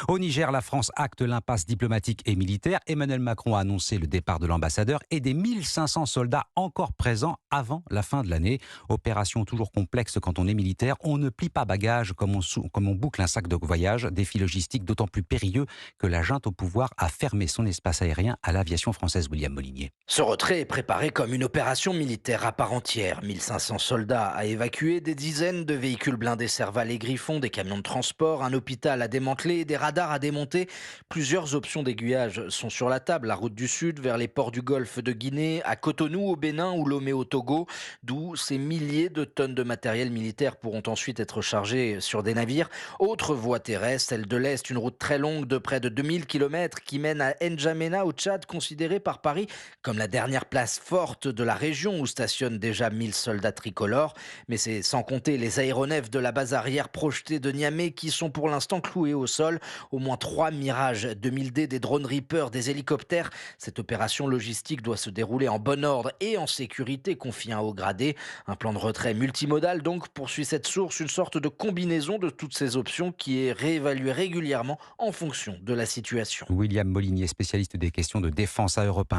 Au Niger, la France acte l'impasse diplomatique et militaire. Emmanuel Macron a annoncé le départ de l'ambassadeur et des 1500 soldats encore présents avant la fin de l'année. Opération toujours complexe quand on est militaire. On ne plie pas bagage comme on boucle un sac de voyage. Défi logistique d'autant plus périlleux que la junte au pouvoir a fermé son espace aérien à l'aviation française. William Molinier. Ce retrait est préparé comme une opération militaire à part entière. 1500 soldats à évacuer, des dizaines de véhicules blindés Serval et Griffon, des camions de transport, un hôpital à démanteler, des radars à démonter. Plusieurs options d'aiguillage sont sur la table. La route du Sud vers les ports du Golfe de Guinée, à Cotonou au Bénin ou Lomé au Togo, d'où ces milliers de tonnes de matériel militaire pourront ensuite être chargées sur des navires. Autre voie terrestre, celle de l'Est, une route très longue de près de 2000 km qui mène à N'Djamena au Tchad, considérée par Paris comme la dernière place forte de la région où stationnent déjà 1000 soldats tricolores. Mais c'est sans compter les aéronefs de la base arrière projetée de Niamey qui sont pour l'instant cloués au sol. Au moins 3 Mirage 2000D, des drones Reaper, des hélicoptères. Cette opération logistique doit se dérouler en bon ordre et en sécurité, confie un haut gradé. Un plan de retrait multimodal donc poursuit cette source, une sorte de combinaison de toutes ces options qui est réévaluée régulièrement en fonction de la situation. William Molinier, spécialiste des questions de défense à Europe 1.